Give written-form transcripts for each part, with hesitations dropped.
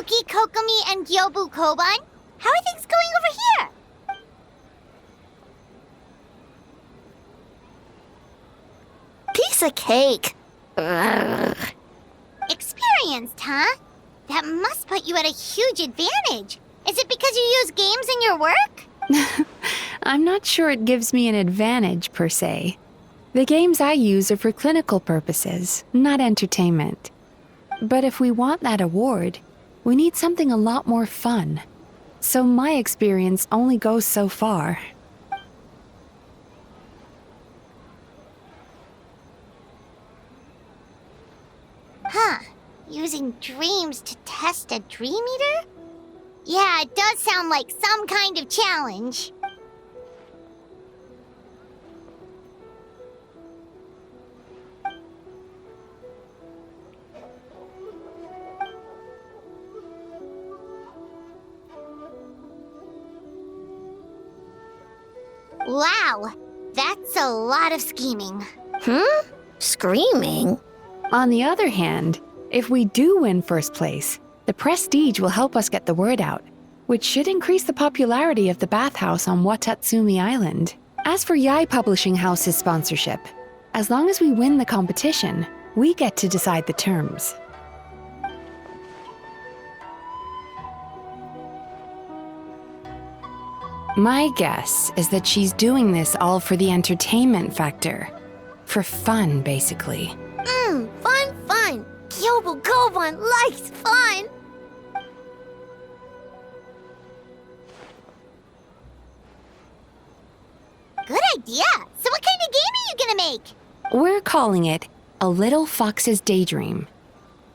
Yuki, Kokomi, and Gyobu Koban. How are things going over here? Piece of cake. Ugh. Experienced, huh? That must put you at a huge advantage. Is it because you use games in your work? I'm not sure it gives me an advantage, per se. The games I use are for clinical purposes, not entertainment. But if we want that award, we need something a lot more fun. So my experience only goes so far. Huh. Using dreams to test a dream eater? Yeah, it does sound like some kind of challenge. Wow, that's a lot of scheming. Screaming? On the other hand, if we do win first place, the prestige will help us get the word out, which should increase the popularity of the bathhouse on Watatsumi Island. As for Yai Publishing House's sponsorship, as long as we win the competition, we get to decide the terms. My guess is that she's doing this all for the entertainment factor. For fun, basically. Fun. Gyobu Koban likes fun. Good idea. So what kind of game are you gonna make? We're calling it A Little Fox's Daydream.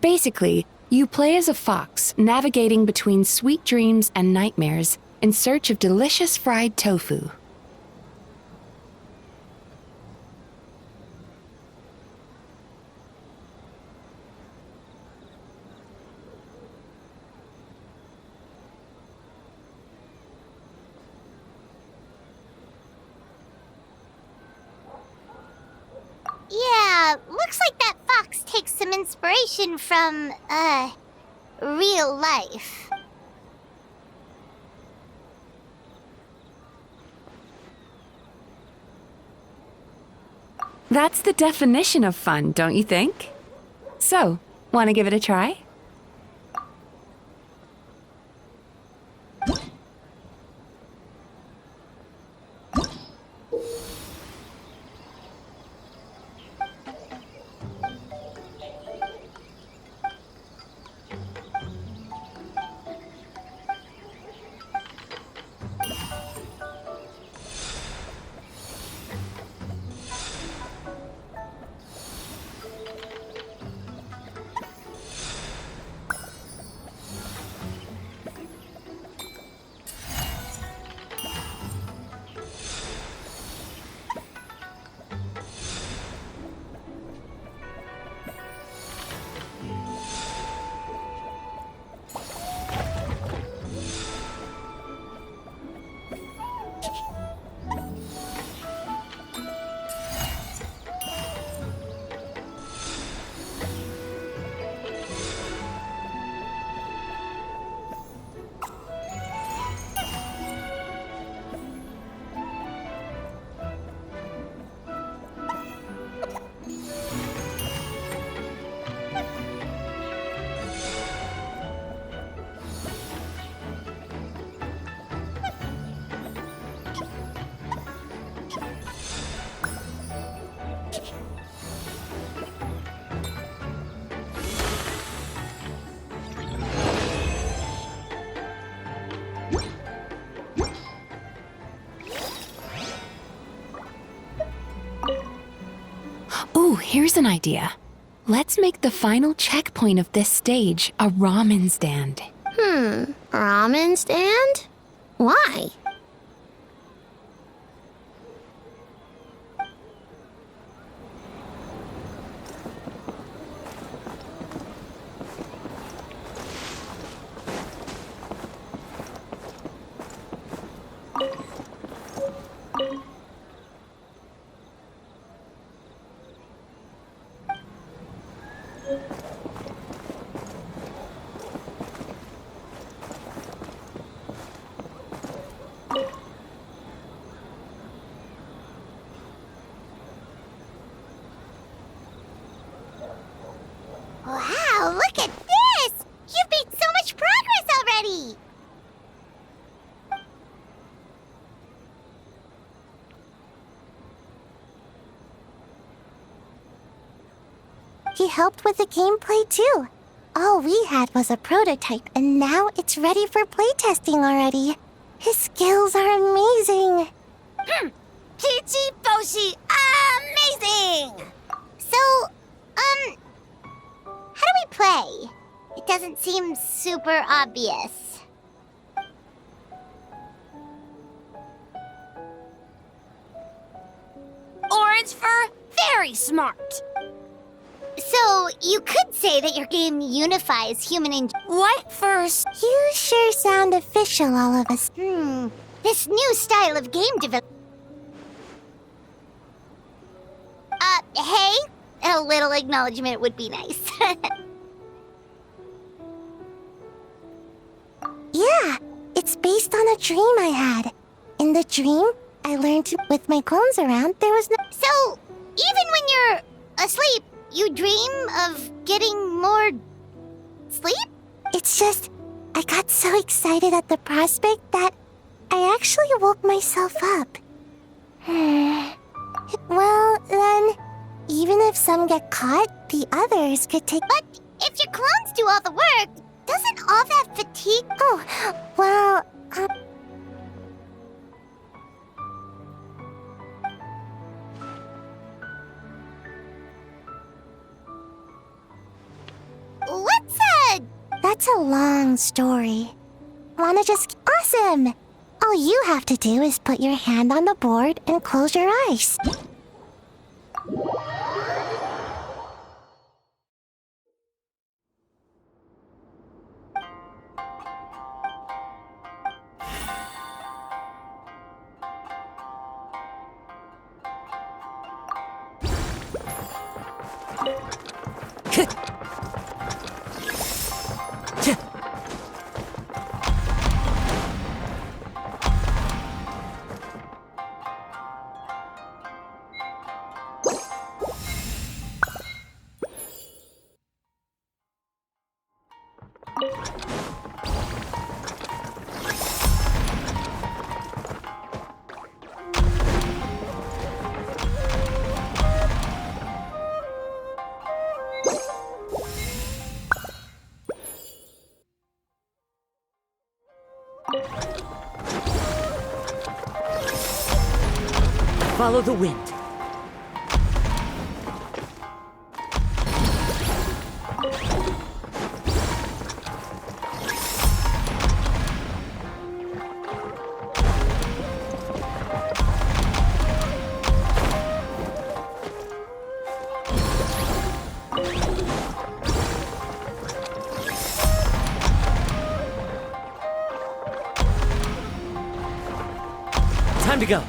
Basically, you play as a fox navigating between sweet dreams and nightmares in search of delicious fried tofu. Yeah, looks like that fox takes some inspiration from, real life. That's the definition of fun, don't you think? So, want to give it a try? Ooh, here's an idea. Let's make the final checkpoint of this stage a ramen stand. Ramen stand? Why? He helped with the gameplay too. All we had was a prototype, and now it's ready for playtesting already. His skills are amazing. Peachy Boshi, amazing! So, how do we play? It doesn't seem super obvious. Orange fur, very smart. So, you could say that your game unifies human and... White furs. You sure sound official, all of us. This new style of game development... Hey? A little acknowledgement would be nice. Yeah, it's based on a dream I had. In the dream, I learned to, with my clones around, there was no... So, even when you're asleep, you dream of getting more... sleep? It's just, I got so excited at the prospect that I actually woke myself up. Well, then, even if some get caught, the others could take... But if your clones do all the work, doesn't all that fatigue... Oh, well, What's that's a long story. Wanna just... Awesome! All you have to do is put your hand on the board and close your eyes. Follow the wind. Time to go.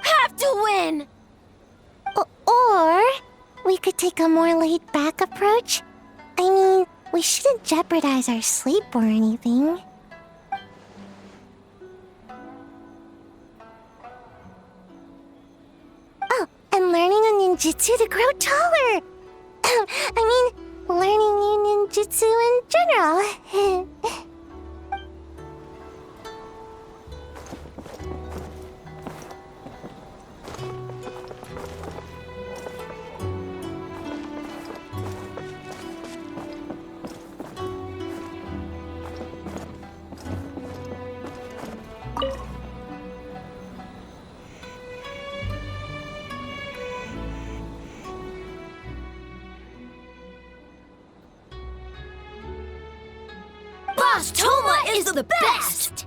Have to win! Or we could take a more laid-back approach. I mean, we shouldn't jeopardize our sleep or anything. Oh, and learning a ninjutsu to grow taller! I mean, learning ninjutsu in general. Boss Toma is the best!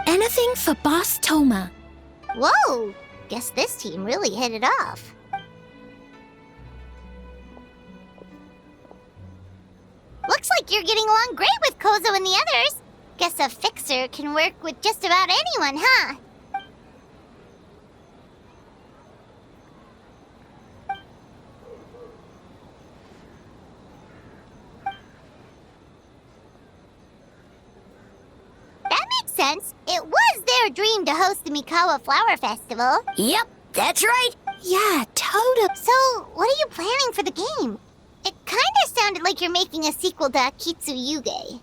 Anything for Boss Toma. Whoa! Guess this team really hit it off. Looks like you're getting along great with Kozo and the others. Guess a fixer can work with just about anyone, huh? sense. It was their dream to host the Mikawa Flower Festival. Yep, that's right. Yeah, totally. So, what are you planning for the game? It kinda sounded like you're making a sequel to Kitsuyuge.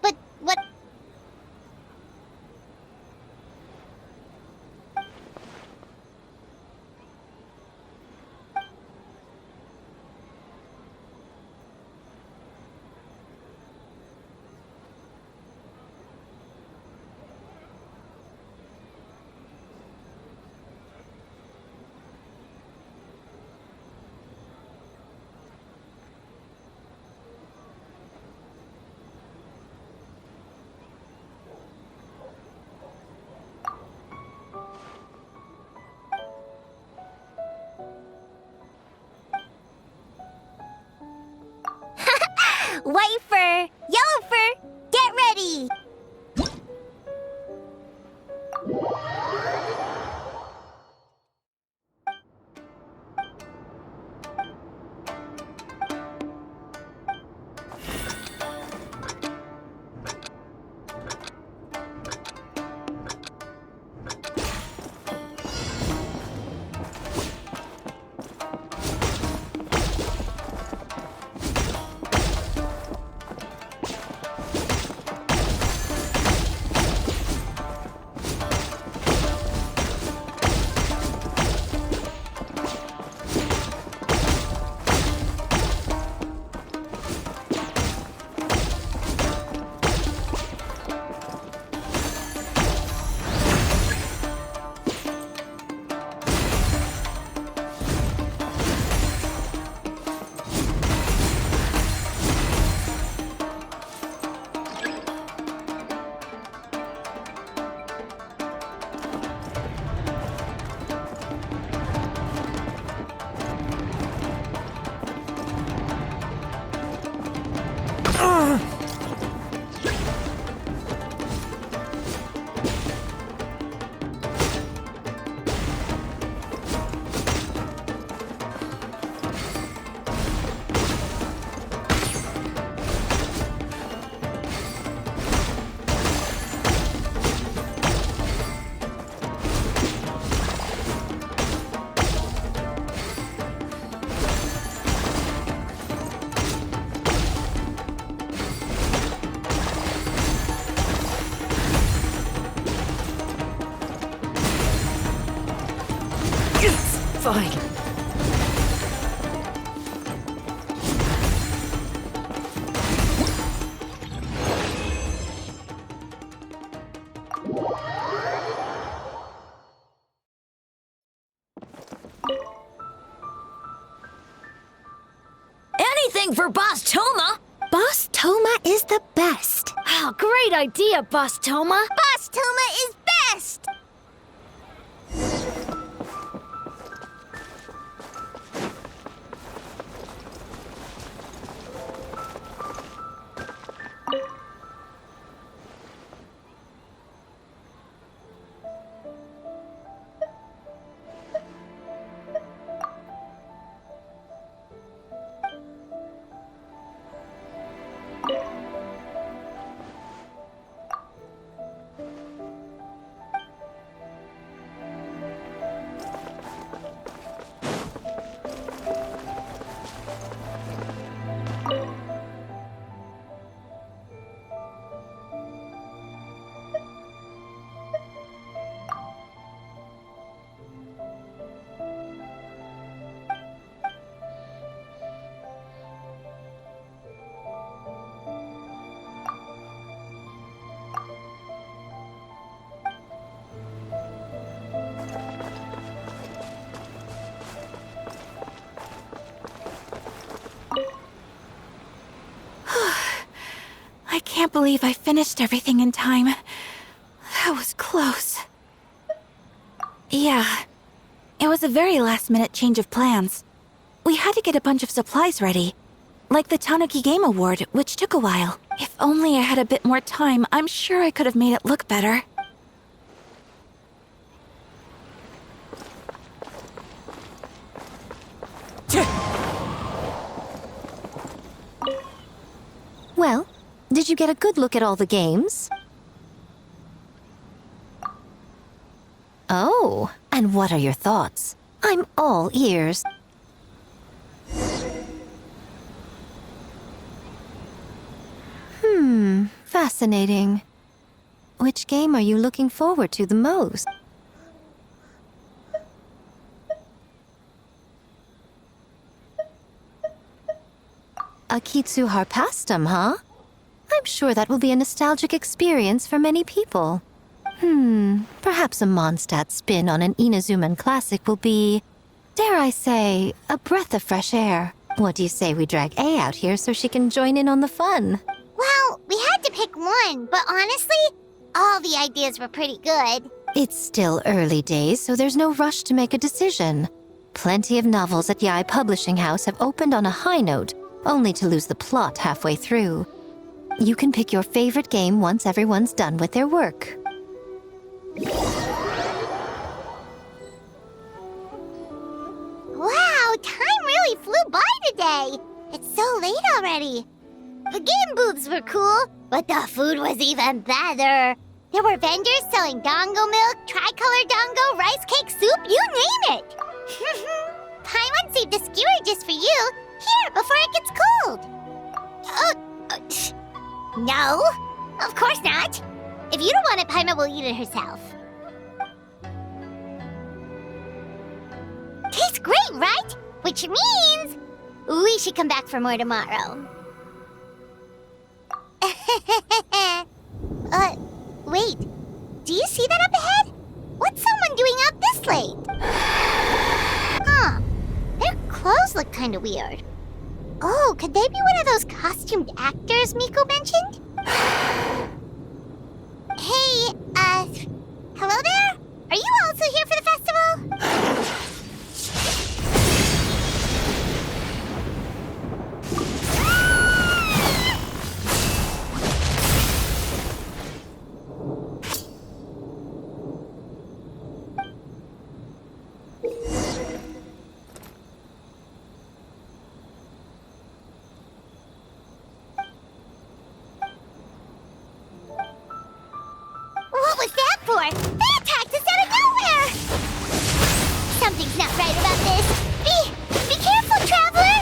But what... White fur, yellow fur, get ready! Fine. Anything for Boss Toma! Boss Toma is the best. Oh, great idea, Boss Toma. Boss Toma is best! I can't believe I finished everything in time. That was close. Yeah, it was a very last-minute change of plans. We had to get a bunch of supplies ready, like the Tanuki Game Award, which took a while. If only I had a bit more time, I'm sure I could have made it look better. Well, did you get a good look at all the games? Oh, and what are your thoughts? I'm all ears. Fascinating. Which game are you looking forward to the most? Akitsu Harpastum, huh? I'm sure that will be a nostalgic experience for many people. Perhaps a Mondstadt spin on an Inazuman classic will be, dare I say, a breath of fresh air. What do you say we drag A out here so she can join in on the fun? Well, we had to pick one, but honestly, all the ideas were pretty good. It's still early days, so there's no rush to make a decision. Plenty of novels at Yai Publishing House have opened on a high note, only to lose the plot halfway through. You can pick your favorite game once everyone's done with their work. Wow, time really flew by today. It's so late already. The game booths were cool, but the food was even better. There were vendors selling dango milk, tricolor dango, rice cake soup, you name it. Paimon saved a skewer just for you. Here, before it gets cold. No, of course not. If you don't want it, Paimon will eat it herself. Tastes great, right? Which means we should come back for more tomorrow. Wait. Do you see that up ahead? What's someone doing out this late? Huh. Their clothes look kind of weird. Oh, could they be one of those costumed actors Miko mentioned? Hey, hello there? Are you also here for the festival? What was that for? They attacked us out of nowhere! Something's not right about this. Be careful, traveler!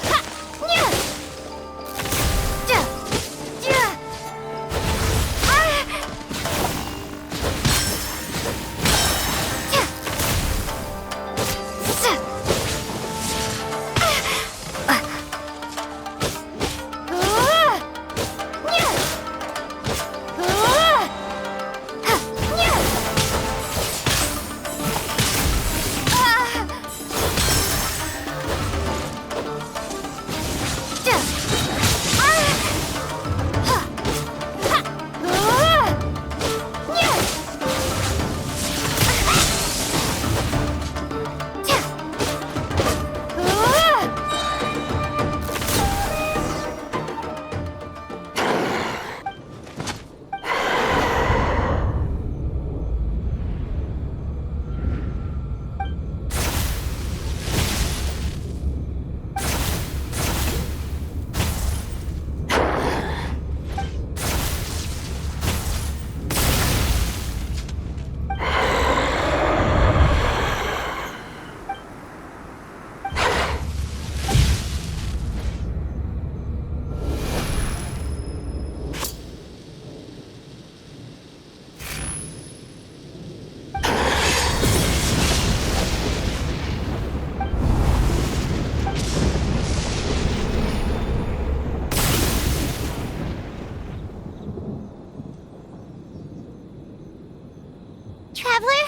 Ha! Nya! Duh! Duh! Ah! Duh! Duh! Traveler?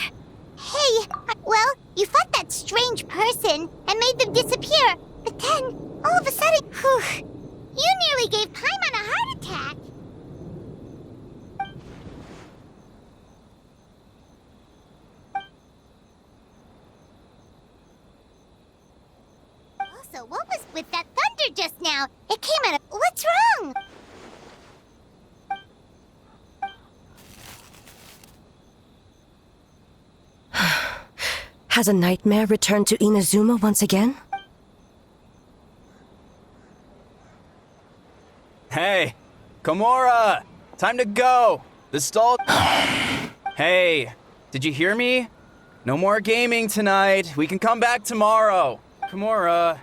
Hey, well, you fought that strange person and made them disappear, but then, all of a sudden, you nearly gave Paimon a heart attack. Also, what was with that thunder just now? It came out of... What's wrong? Has a nightmare returned to Inazuma once again? Hey, Komura! Time to go! The stall... Hey, did you hear me? No more gaming tonight. We can come back tomorrow. Komura.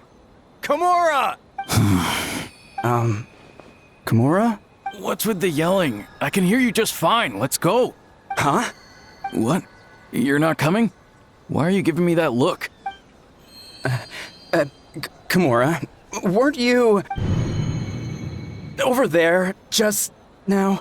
Komura! Komura? What's with the yelling? I can hear you just fine. Let's go. Huh? What? You're not coming? Why are you giving me that look? Komura, weren't you... over there just now?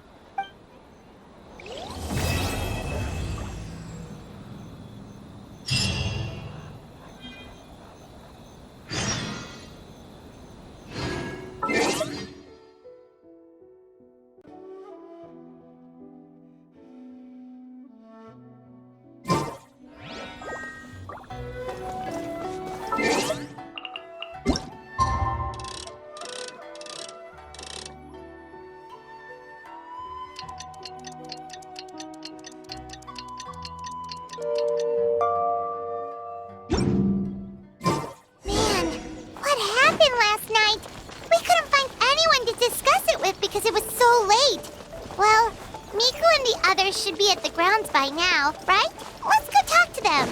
Should be at the grounds by now, right? Let's go talk to them.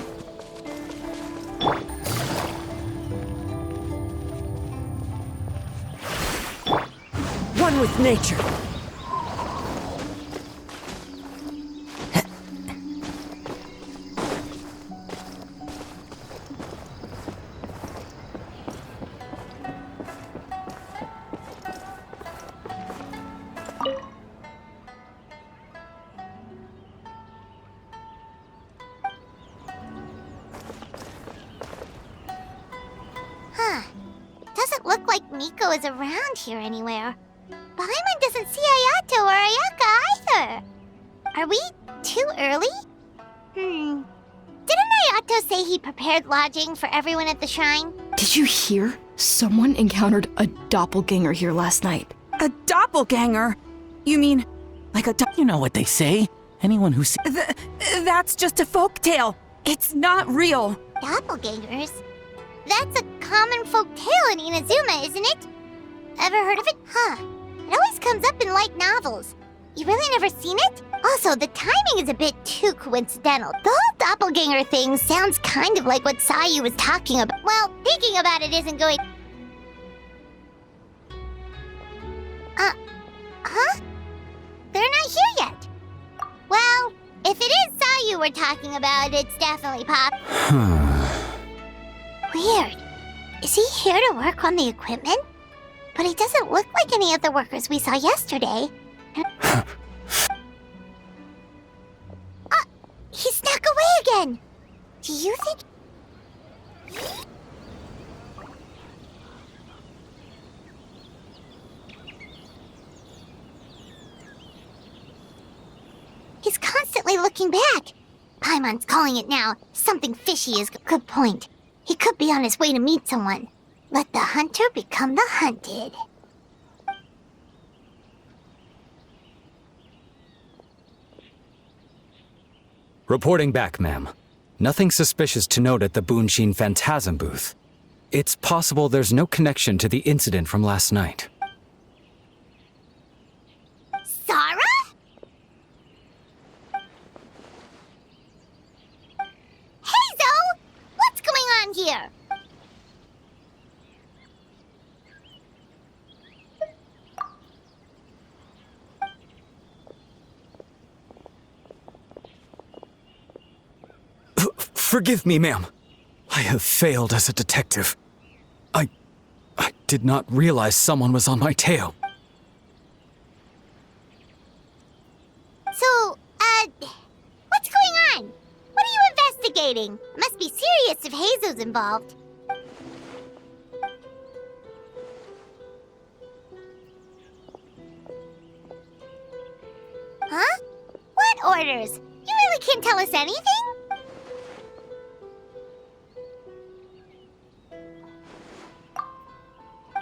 One with nature. Is around here anywhere. Paimon doesn't see Ayato or Ayaka either. Are we too early? Didn't Ayato say he prepared lodging for everyone at the shrine? Did you hear? Someone encountered a doppelganger here last night. A doppelganger? You mean like a You know what they say. Anyone who That's just a folktale. It's not real. Doppelgangers? That's a common folk tale in Inazuma, isn't it? Ever heard of it? Huh. It always comes up in light novels. You really never seen it? Also, the timing is a bit too coincidental. The whole doppelganger thing sounds kind of like what Sayu was talking about. Well, thinking about it isn't going... Huh? They're not here yet. Well, if it is Sayu we're talking about, it's definitely Pop. Weird. Is he here to work on the equipment? But he doesn't look like any of the workers we saw yesterday. He snuck away again! Do you think... He's constantly looking back. Paimon's calling it now. Something fishy is... Good point. He could be on his way to meet someone. Let the hunter become the hunted. Reporting back, ma'am. Nothing suspicious to note at the Bunshin Phantasm booth. It's possible there's no connection to the incident from last night. Sarah? Hazel! What's going on here? Forgive me, ma'am. I have failed as a detective. I did not realize someone was on my tail. So, what's going on? What are you investigating? It must be serious if Hazel's involved. Huh? What orders? You really can't tell us anything?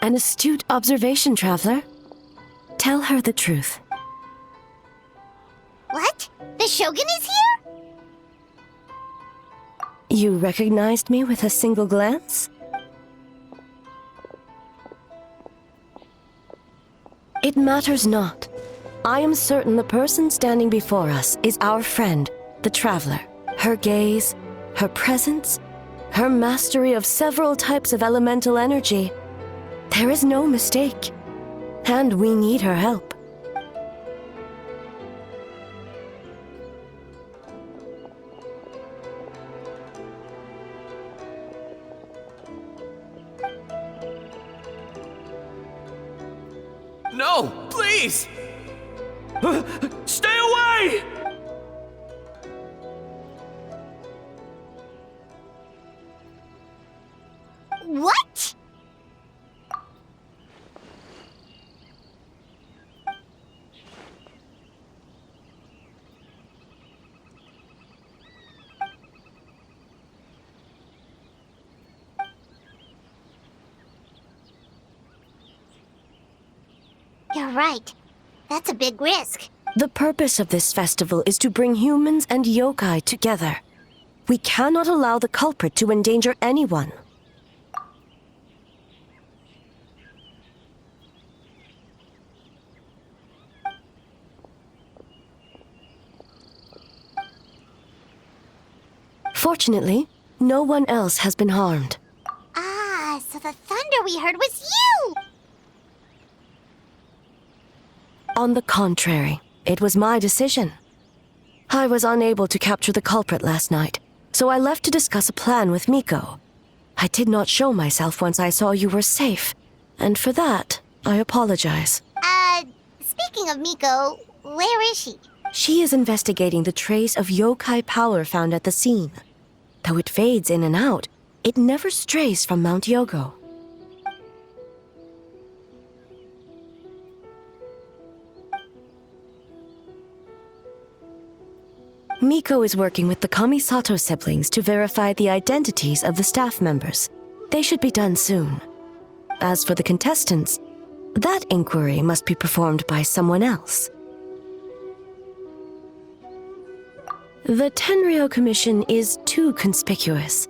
An astute observation, traveler. Tell her the truth. What? The Shogun is here? You recognized me with a single glance? It matters not. I am certain the person standing before us is our friend, the Traveler. Her gaze, her presence, her mastery of several types of elemental energy. There is no mistake. And we need her help. No, please! Stay away! What? You're right. That's a big risk. The purpose of this festival is to bring humans and yokai together. We cannot allow the culprit to endanger anyone. Fortunately, no one else has been harmed. Ah, so the thunder we heard was you! On the contrary, it was my decision. I was unable to capture the culprit last night, so I left to discuss a plan with Miko. I did not show myself once I saw you were safe, and for that, I apologize. Speaking of Miko, where is she? She is investigating the trace of yokai power found at the scene. Though it fades in and out, it never strays from Mount Yogo. Miko is working with the Kamisato siblings to verify the identities of the staff members. They should be done soon. As for the contestants, that inquiry must be performed by someone else. The Tenryo Commission is too conspicuous.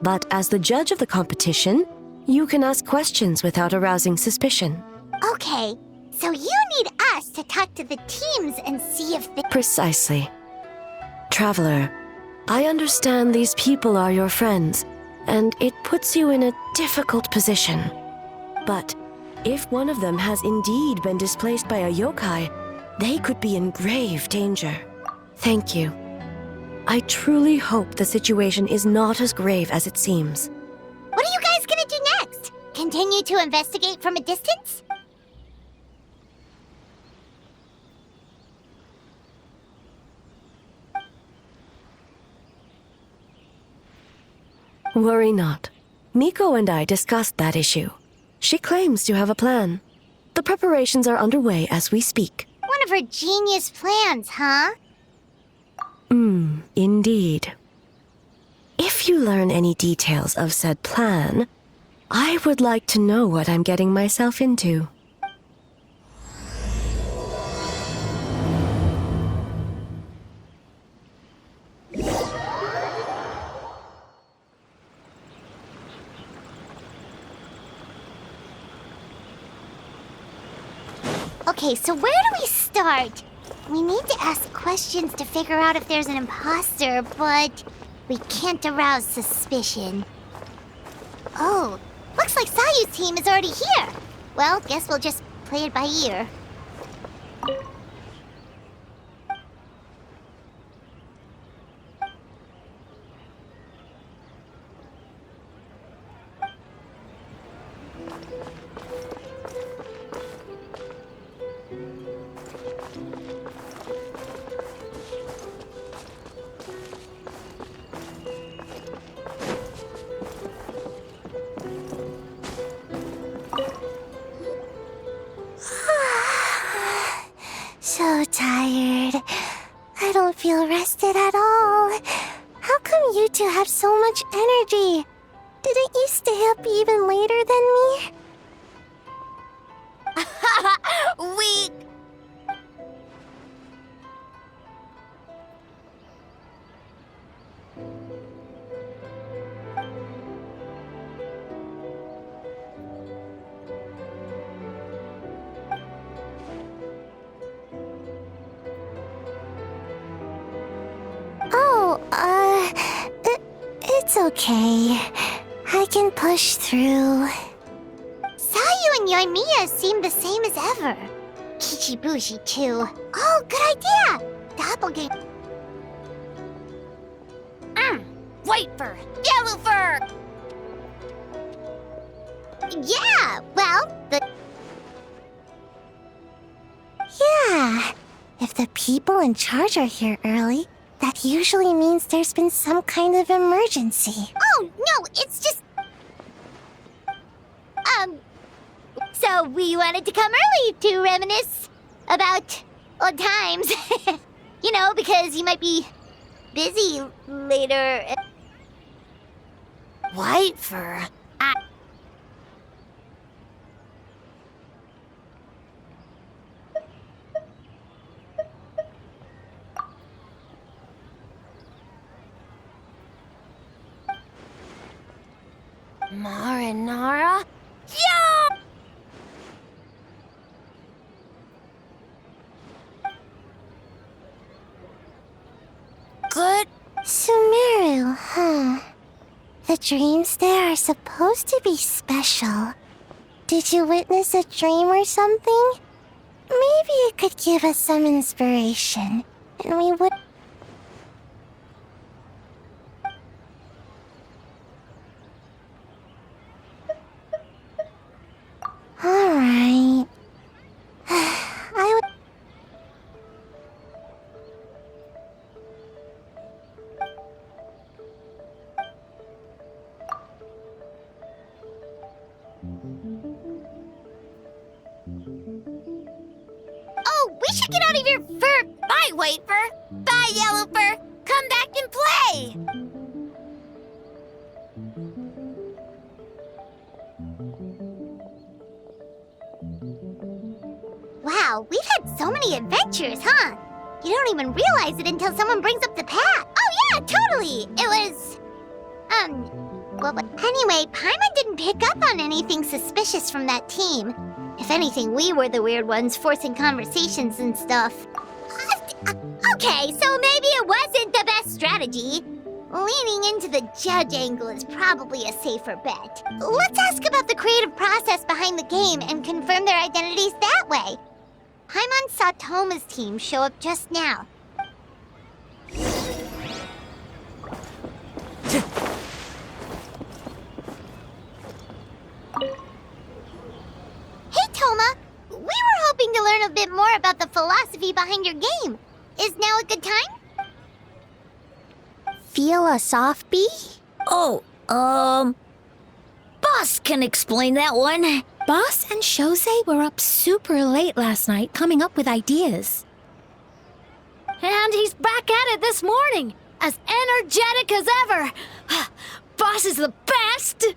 But as the judge of the competition, you can ask questions without arousing suspicion. Okay, so you need us to talk to the teams and see if they... Precisely. Traveler, I understand these people are your friends, and it puts you in a difficult position. But if one of them has indeed been displaced by a yokai, they could be in grave danger. Thank you. I truly hope the situation is not as grave as it seems. What are you guys gonna do next? Continue to investigate from a distance? Worry not. Miko and I discussed that issue. She claims to have a plan. The preparations are underway as we speak. One of her genius plans, huh? Indeed. If you learn any details of said plan, I would like to know what I'm getting myself into. Okay, so where do we start? We need to ask questions to figure out if there's an imposter, but we can't arouse suspicion. Oh, looks like Sayu's team is already here. Well, guess we'll just play it by ear. So tired. I don't feel rested at all. How come you two have so much energy? Didn't you stay up even later than me? We... okay. I can push through. Sayu and Yoimiya seem the same as ever. Kichibushi, too. Oh, good idea! Doppelganger. White fur, yellow fur. Yeah, well, Yeah. If the people in charge are here early, that usually means there's been some kind of emergency. Oh, no, it's just... So we wanted to come early to reminisce about old times. You know, because you might be busy later. White fur? Marinara? Yeah! Good. Sumeru, huh? The dreams there are supposed to be special. Did you witness a dream or something? Maybe it could give us some inspiration, and we would... Alright. I would... Oh, we should get out of here fur. Bye, white fur. Bye, yellow fur. Come back and play. Wow, we've had so many adventures, huh? You don't even realize it until someone brings up the past. Oh yeah, totally. It was, well, anyway, Paimon didn't pick up on anything suspicious from that team. If anything, we were the weird ones forcing conversations and stuff. Okay, so maybe it wasn't the best strategy. Leaning into the judge angle is probably a safer bet. Let's ask about the creative process behind the game and confirm their identities that way. Paimon saw Toma's team show up just now. Hey, Toma! We were hoping to learn a bit more about the philosophy behind your game. Is now a good time? Philosophy? Oh, Boss can explain that one. Boss and Shosei were up super late last night coming up with ideas. And he's back at it this morning, as energetic as ever. Boss is the best!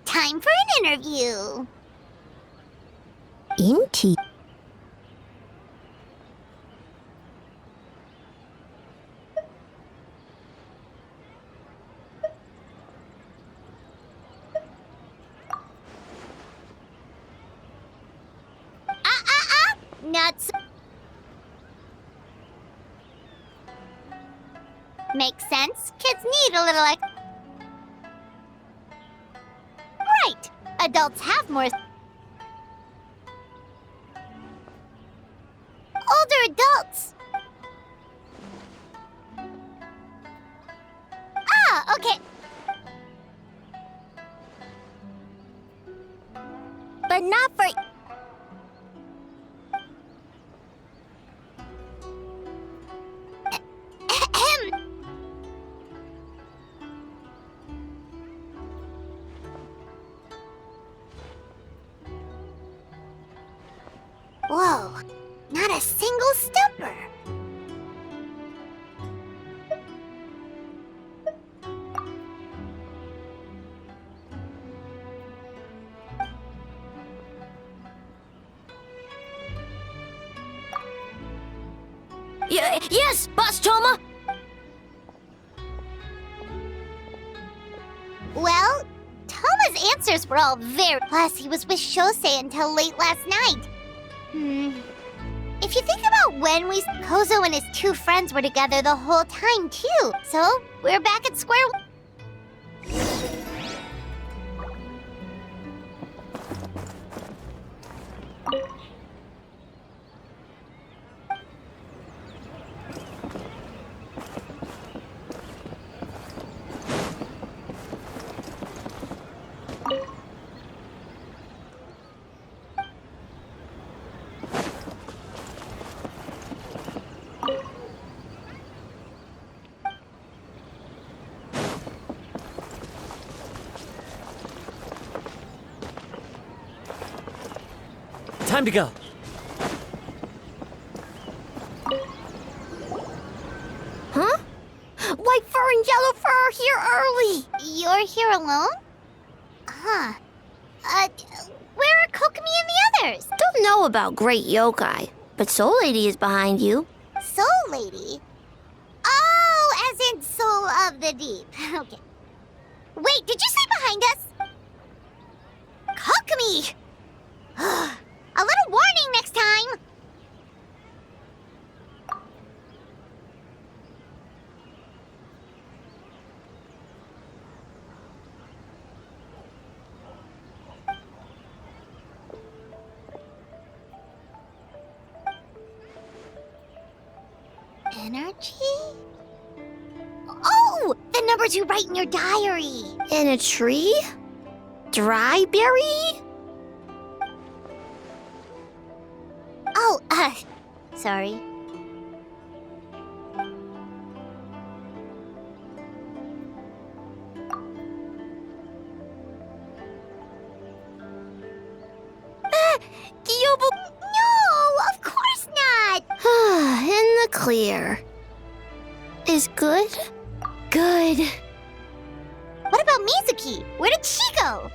Time for an interview. Inti. Nuts. Makes sense. Kids need a little Right. Adults have more. Older adults. Ah, okay. But not for... Whoa, not a single stumper. Yes, Boss Toma! Well, Toma's His answers were all very... Plus, he was with Shosei until late last night. If you think about when Kozo and his two friends were together the whole time, too. So, we're back at square one. Time to go. Huh? White fur and yellow fur are here early. You're here alone? Huh. Where are Kokomi and the others? Don't know about Great Yokai, but Soul Lady is behind you. Soul Lady? Oh, as in Soul of the Deep. Okay. Wait, did you say behind us? Kokomi! A little warning next time! Energy? Oh! The numbers you write in your diary! In a tree? Dry berry? Oh, sorry. No, of course not! In the clear. Is good? Good. What about Mizuki? Where did she go?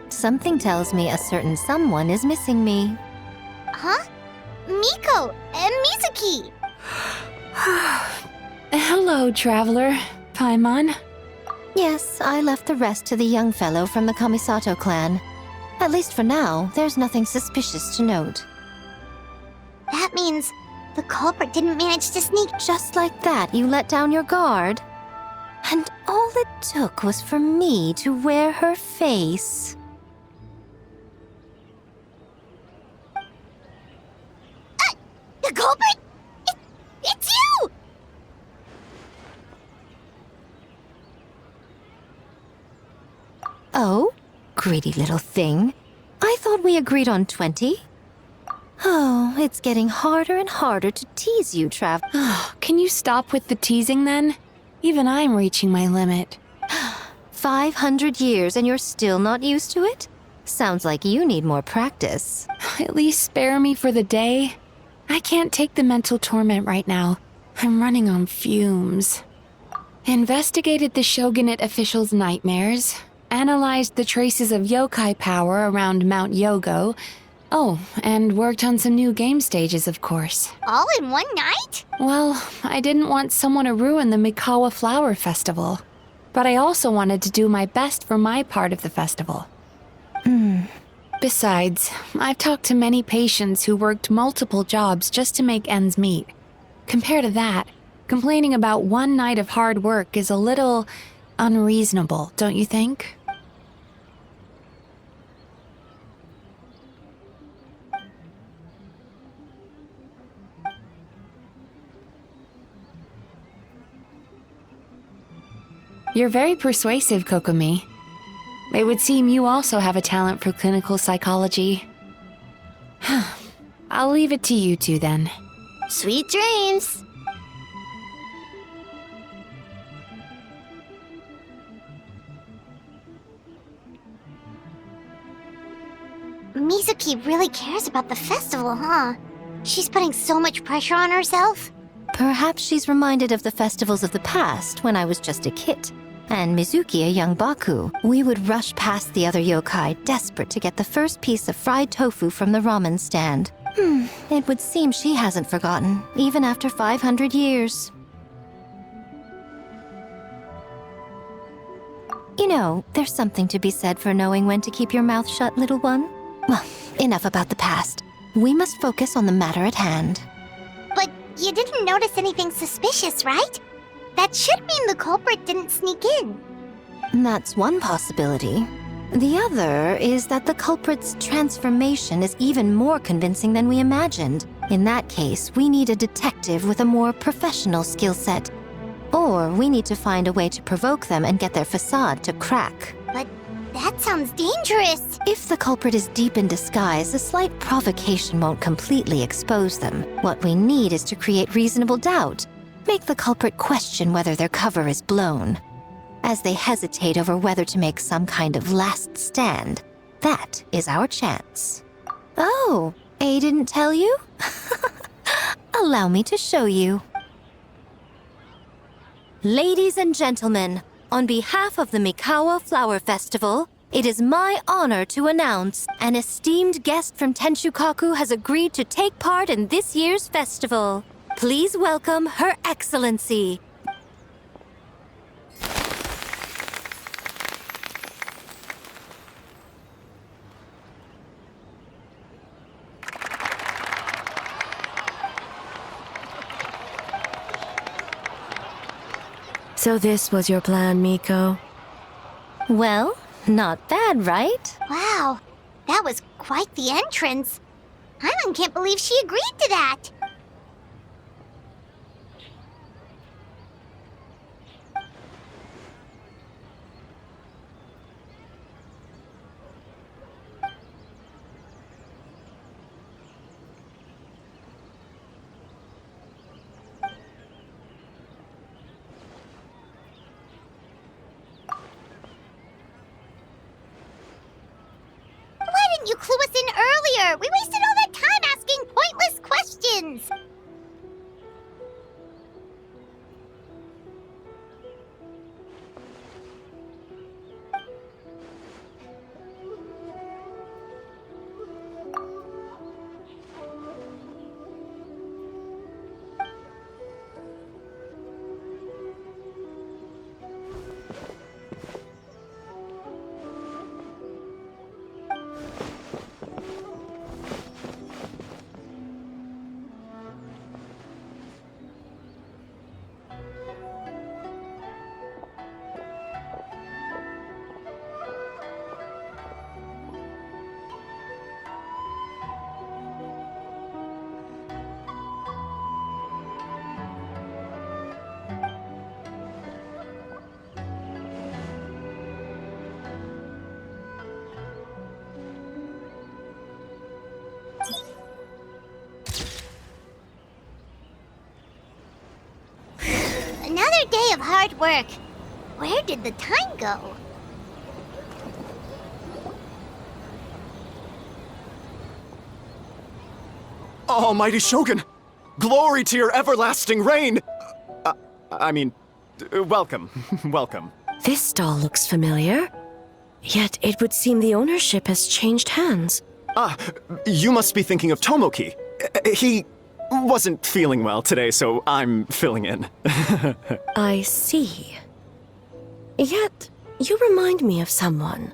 Something tells me a certain someone is missing me. Huh? Miko and Mizuki! Hello, traveler. Paimon. Yes, I left the rest to the young fellow from the Kamisato clan. At least for now, there's nothing suspicious to note. That means the culprit didn't manage to sneak. Just like that, you let down your guard. And all it took was for me to wear her face. The culprit? It's you! Oh, greedy little thing. I thought we agreed on 20. Oh, it's getting harder and harder to tease you, Trav. Can you stop with the teasing then? Even I'm reaching my limit. 500 years and you're still not used to it? Sounds like you need more practice. At least spare me for the day. I can't take the mental torment right now. I'm running on fumes. Investigated the shogunate officials' nightmares. Analyzed the traces of yokai power around Mount Yogo. Oh, and worked on some new game stages, of course. All in one night? Well, I didn't want someone to ruin the Mikawa Flower Festival. But I also wanted to do my best for my part of the festival. Besides, I've talked to many patients who worked multiple jobs just to make ends meet. Compared to that, complaining about one night of hard work is a little unreasonable, don't you think? You're very persuasive, Kokomi. It would seem you also have a talent for clinical psychology. I'll leave it to you two then. Sweet dreams! Mizuki really cares about the festival, huh? She's putting so much pressure on herself. Perhaps she's reminded of the festivals of the past when I was just a kid. and Mizuki a young Baku, we would rush past the other yokai, desperate to get the first piece of fried tofu from the ramen stand. It would seem she hasn't forgotten, even after 500 years. You know, there's something to be said for knowing when to keep your mouth shut, little one. Well, enough about the past. We must focus on the matter at hand. But you didn't notice anything suspicious, right? That should mean the culprit didn't sneak in. That's one possibility. The other is that the culprit's transformation is even more convincing than we imagined. In that case, we need a detective with a more professional skill set. Or we need to find a way to provoke them and get their facade to crack. But that sounds dangerous. If the culprit is deep in disguise, a slight provocation won't completely expose them. What we need is to create reasonable doubt. Make the culprit question whether their cover is blown. As they hesitate over whether to make some kind of last stand, that is our chance. Oh, A didn't tell you? Allow me to show you. Ladies and gentlemen, on behalf of the Mikawa Flower Festival, it is my honor to announce an esteemed guest from Tenshukaku has agreed to take part in this year's festival. Please welcome Her Excellency. So this was your plan, Miko? Well, not bad, right? Wow, that was quite the entrance. Hyman can't believe she agreed to that. You clue us in earlier! We wasted all that time asking pointless questions! Another day of hard work. Where did the time go? Almighty Shogun! Glory to your everlasting reign! Welcome. Welcome. This stall looks familiar. Yet it would seem the ownership has changed hands. You must be thinking of Tomoki. He wasn't feeling well today, so I'm filling in. I see. Yet, you remind me of someone.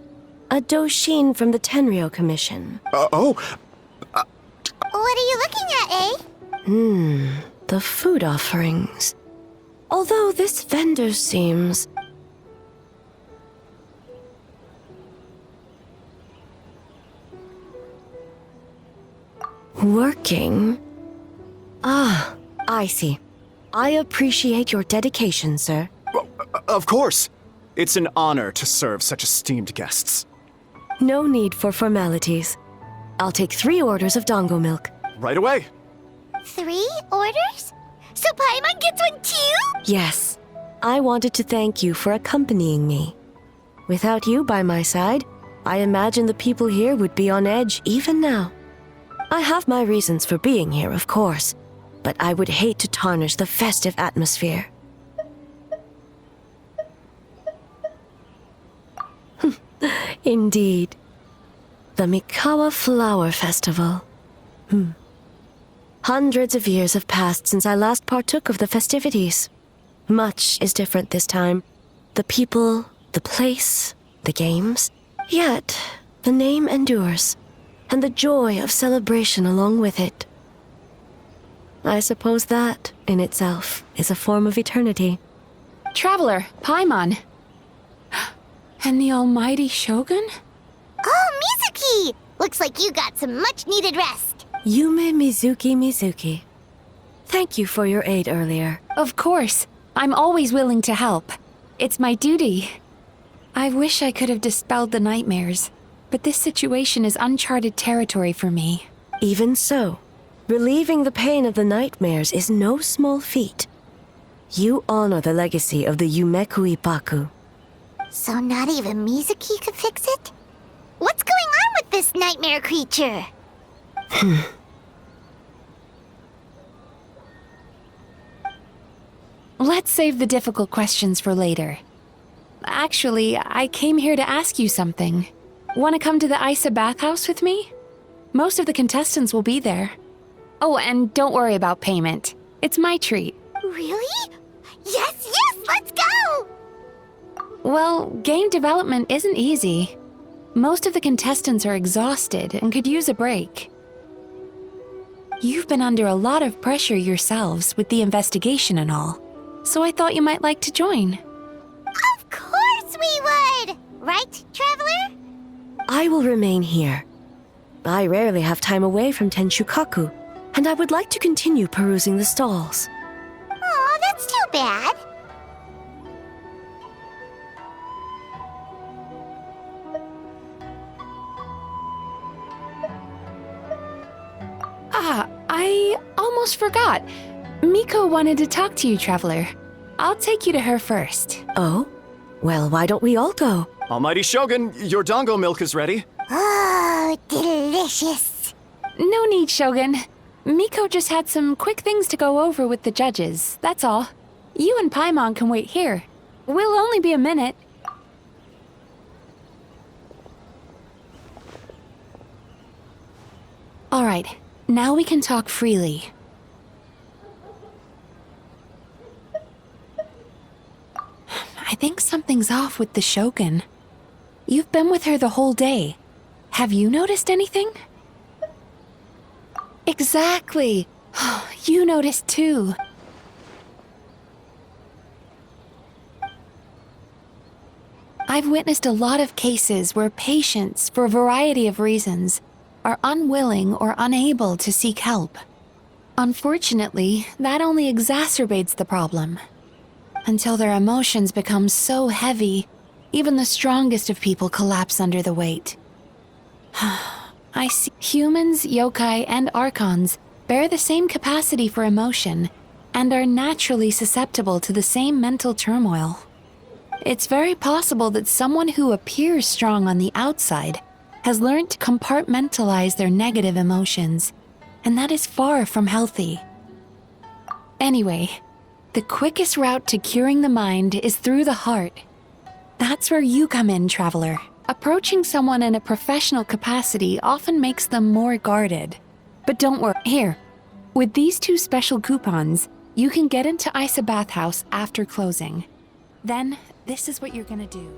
A Doshin from the Tenryo Commission. What are you looking at, eh? The food offerings. Although this vendor seems... working? Ah, I see. I appreciate your dedication, sir. Of course. It's an honor to serve such esteemed guests. No need for formalities. I'll take 3 orders of dango milk. Right away. 3 orders? So Paimon gets one too? Yes. I wanted to thank you for accompanying me. Without you by my side, I imagine the people here would be on edge even now. I have my reasons for being here, of course, but I would hate to tarnish the festive atmosphere. Indeed. The Mikawa Flower Festival. Hundreds of years have passed since I last partook of the festivities. Much is different this time. The people, the place, the games. Yet, the name endures, and the joy of celebration along with it. I suppose that, in itself, is a form of eternity. Traveler, Paimon. And the almighty Shogun? Oh, Mizuki! Looks like you got some much-needed rest. Yume Mizuki. Thank you for your aid earlier. Of course. I'm always willing to help. It's my duty. I wish I could have dispelled the nightmares, but this situation is uncharted territory for me. Even so, relieving the pain of the nightmares is no small feat. You honor the legacy of the Yumeku Ippaku. So not even Mizuki could fix it? What's going on with this nightmare creature? Let's save the difficult questions for later. Actually, I came here to ask you something. Want to come to the Isa bathhouse with me? Most of the contestants will be there. Oh, and don't worry about payment. It's my treat. Really? Yes, let's go! Well, game development isn't easy. Most of the contestants are exhausted and could use a break. You've been under a lot of pressure yourselves with the investigation and all, so I thought you might like to join. Of course we would! Right, Traveler? I will remain here. I rarely have time away from Tenshukaku, and I would like to continue perusing the stalls. Aw, that's too bad. I almost forgot. Miko wanted to talk to you, Traveler. I'll take you to her first. Oh? Well, why don't we all go? Almighty Shogun, your dango milk is ready. Oh, delicious. No need, Shogun. Miko just had some quick things to go over with the judges, that's all. You and Paimon can wait here. We'll only be a minute. All right, now we can talk freely. I think something's off with the Shogun. You've been with her the whole day. Have you noticed anything? Exactly. You noticed too. I've witnessed a lot of cases where patients, for a variety of reasons, are unwilling or unable to seek help. Unfortunately, that only exacerbates the problem. Until their emotions become so heavy, even the strongest of people collapse under the weight. I see humans, yokai, and archons bear the same capacity for emotion and are naturally susceptible to the same mental turmoil. It's very possible that someone who appears strong on the outside has learned to compartmentalize their negative emotions, and that is far from healthy. Anyway, the quickest route to curing the mind is through the heart. That's where you come in, Traveler. Approaching someone in a professional capacity often makes them more guarded. But don't worry. Here, with these 2 special coupons, you can get into Isa Bathhouse after closing. Then, this is what you're gonna do.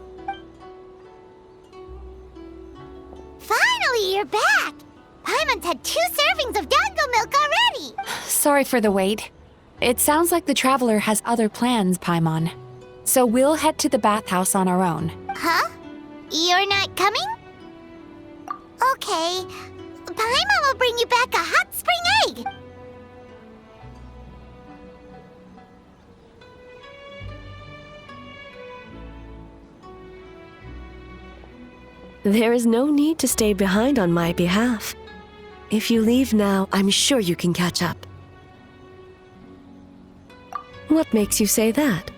Finally, you're back! Paimon's had 2 servings of dango milk already! Sorry for the wait. It sounds like the Traveler has other plans, Paimon. So we'll head to the bathhouse on our own. Huh? You're not coming? Okay. Paimon will bring you back a hot spring egg! There is no need to stay behind on my behalf. If you leave now, I'm sure you can catch up. What makes you say that?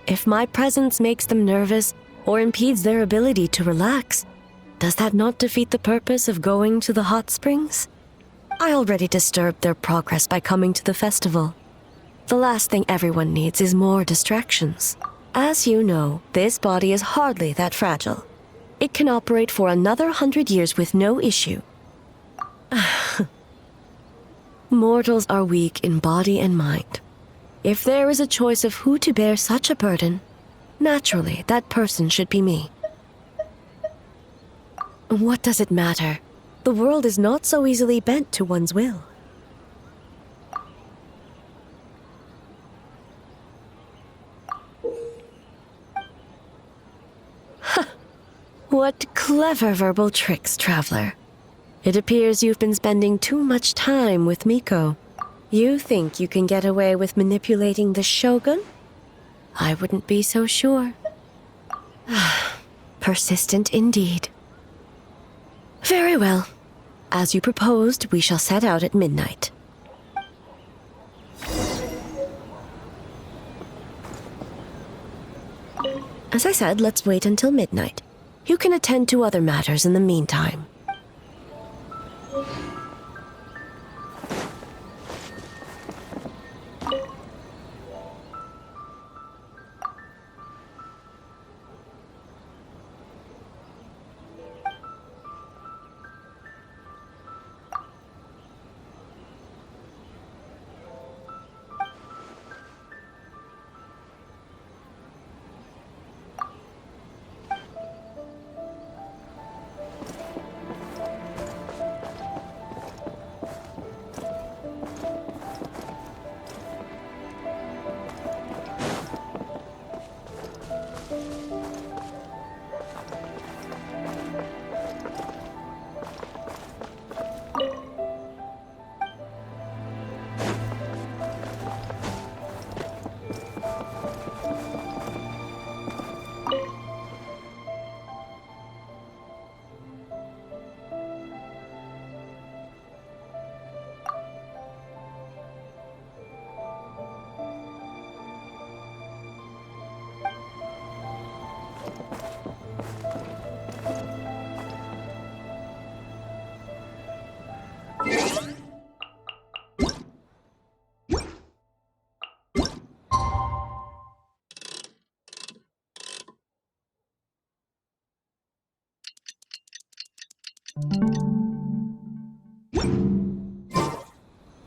If my presence makes them nervous or impedes their ability to relax, does that not defeat the purpose of going to the hot springs? I already disturbed their progress by coming to the festival. The last thing everyone needs is more distractions. As you know, this body is hardly that fragile. It can operate for another 100 years with no issue. Mortals are weak in body and mind. If there is a choice of who to bear such a burden, naturally, that person should be me. What does it matter? The world is not so easily bent to one's will. What clever verbal tricks, Traveler. It appears you've been spending too much time with Miko. You think you can get away with manipulating the Shogun? I wouldn't be so sure. Persistent indeed. Very well. As you proposed, we shall set out at midnight. As I said, let's wait until midnight. You can attend to other matters in the meantime.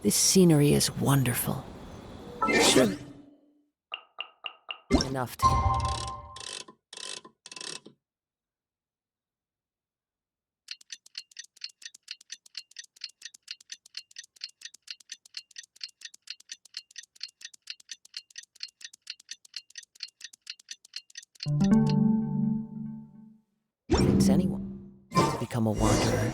This scenery is wonderful. Surely enough to... Convince anyone to become a wanderer.